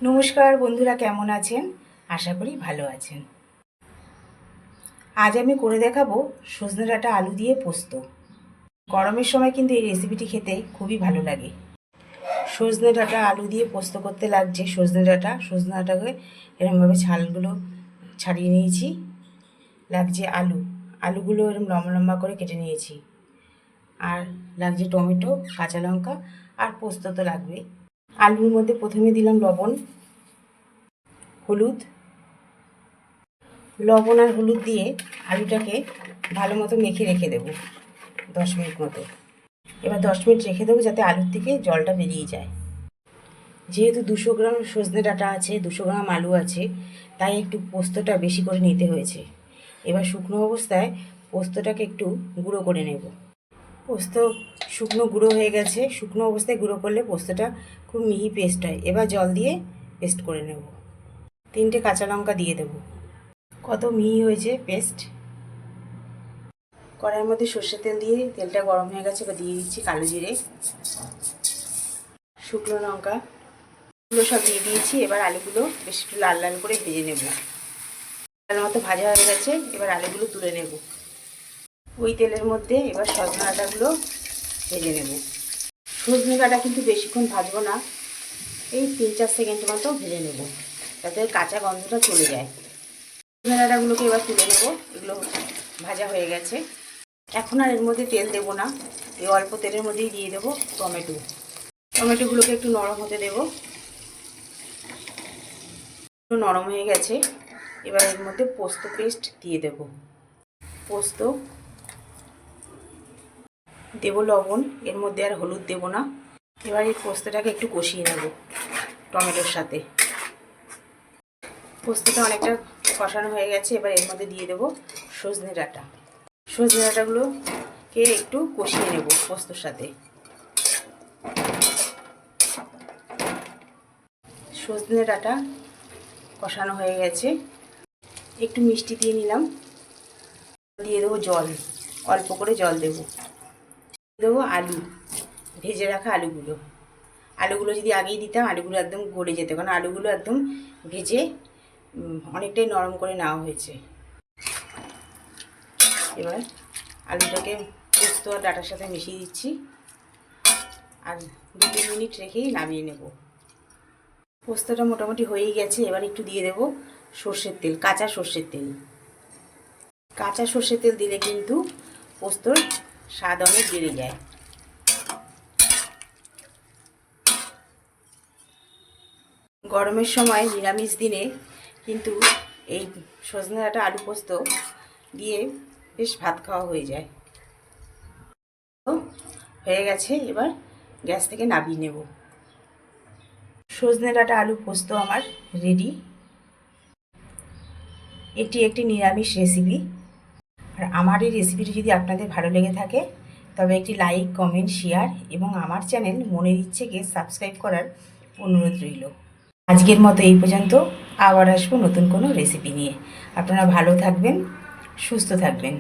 নমস্কার বন্ধুরা, কেমন আছেন? আশা করি ভালো আছেন। আজ আমি করে দেখাবো সজনে ডাঁটা আলু দিয়ে পোস্ত। গরমের সময় কিন্তু এই রেসিপিটি খেতে খুবই ভালো লাগে। সজনে ডাঁটা আলু দিয়ে পোস্ত করতে লাগছে সজনে ডাঁটাকে এরকমভাবে ছালগুলো ছাড়িয়ে নিয়েছি। লাগছে আলুগুলো এরকম লম্বা লম্বা করে কেটে নিয়েছি। আর লাগছে টমেটো, কাঁচা লঙ্কা আর পোস্ত তো লাগবে। আলুর মধ্যে প্রথমে দিলাম লবণ, হলুদ, লবণ আর হলুদ দিয়ে আলুটাকে ভালো মতো মেখে রেখে দেবো 10 মিনিট মতো। এবার 10 মিনিট রেখে দেবো যাতে আলুর থেকে জলটা বেরিয়ে যায়। যেহেতু 200 গ্রাম সজনে ডাঁটা আছে, 200 গ্রাম আলু আছে, তাই একটু পোস্তটা বেশি করে নিতে হয়েছে। এবার শুকনো অবস্থায় পোস্তটাকে একটু গুঁড়ো করে নেব। পোস্ত শুকনো গুঁড়ো হয়ে গেছে। শুকনো অবস্থায় গুঁড়ো করলে পোস্তটা খুব মিহি পেস্ট হয়। এবার জল দিয়ে পেস্ট করে নেব। 3টে কাঁচা লঙ্কা দিয়ে দেবো। কত মিহি হয়েছে পেস্ট। কড়াইয়ের মধ্যে সর্ষের তেল দিয়ে তেলটা গরম হয়ে গেছে। এবার দিয়ে দিচ্ছি কালো জিরে, শুকনো লঙ্কা, এগুলো সব দিয়ে দিয়েছি। এবার আলুগুলো বেশ একটু লাল লাল করে ভেজে নেব। লাল মতো ভাজা হয়ে গেছে। এবার আলুগুলো তুলে নেব। ওই তেলের মধ্যে এবার সজনে ডাঁটাগুলো ভেজে নেব। সজনে ডাঁটা কিন্তু বেশিক্ষণ ভাজবো না, এই 3-4 সেকেন্ড মতো ভেজে নেব, যাতে কাঁচা গন্ধটা চলে যায়। সজনে ডাঁটাগুলোকে এবার তুলে নেব। এগুলো ভাজা হয়ে গেছে। এখন আর এর মধ্যে তেল দেবো না, এই অল্প তেলের মধ্যেই দিয়ে দেবো টমেটোগুলোকে একটু নরম হতে দেবো। একটু নরম হয়ে গেছে। এবার এর মধ্যে পোস্ত পেস্ট দিয়ে দেব। পোস্ত দেবো, লবণ, এর মধ্যে আর হলুদ দেবো না। এবার এই পোস্তটাকে একটু কষিয়ে নেব টমেটোর সাথে। পোস্তটা অনেকটা কষানো হয়ে গেছে। এবার এর মধ্যে দিয়ে দেবো সজনে ডাঁটাগুলোকে একটু কষিয়ে নেব পোস্তর সাথে। সজনে ডাঁটা কষানো হয়ে গেছে। একটু মিষ্টি দিয়ে নিলাম। দিয়ে দেবো জল, অল্প করে জল দেবো আলু, ভেজে রাখা আলুগুলো যদি আগেই দিতাম আলুগুলো একদম গলে যেত, কারণ আলুগুলো একদম ভেজে অনেকটাই নরম করে নেওয়া হয়েছে। এবার আলুটাকে পোস্ত আর ডাঁটার সাথে মিশিয়ে দিচ্ছি। আর 2-3 মিনিট রেখেই নামিয়ে নেব। পোস্তটা মোটামুটি হয়েই গেছে। এবার একটু দিয়ে দেবো সর্ষের তেল, কাঁচা সর্ষের তেল দিলে কিন্তু পোস্তর স্বাদ অনেক বেড়ে যায়। গরমের সময় নিরামিষ দিনে কিন্তু এই সজনে ডাঁটা আলু পোস্ত দিয়ে বেশ ভাত খাওয়া হয়ে যায়। তো হয়ে গেছে, এবার গ্যাস থেকে নামিয়ে নেব। সজনে ডাঁটা আলু পোস্ত আমার রেডি। এটি একটি নিরামিষ রেসিপি। আর আমার এই রেসিপিটি যদি আপনাদের ভালো লেগে থাকে তবে একটি লাইক, কমেন্ট, শেয়ার এবং আমার চ্যানেল মনের ইচ্ছেকে সাবস্ক্রাইব করার অনুরোধ রইল। আজকের মতো এই পর্যন্ত। আবার আসবো নতুন কোনো রেসিপি নিয়ে। আপনারা ভালো থাকবেন, সুস্থ থাকবেন।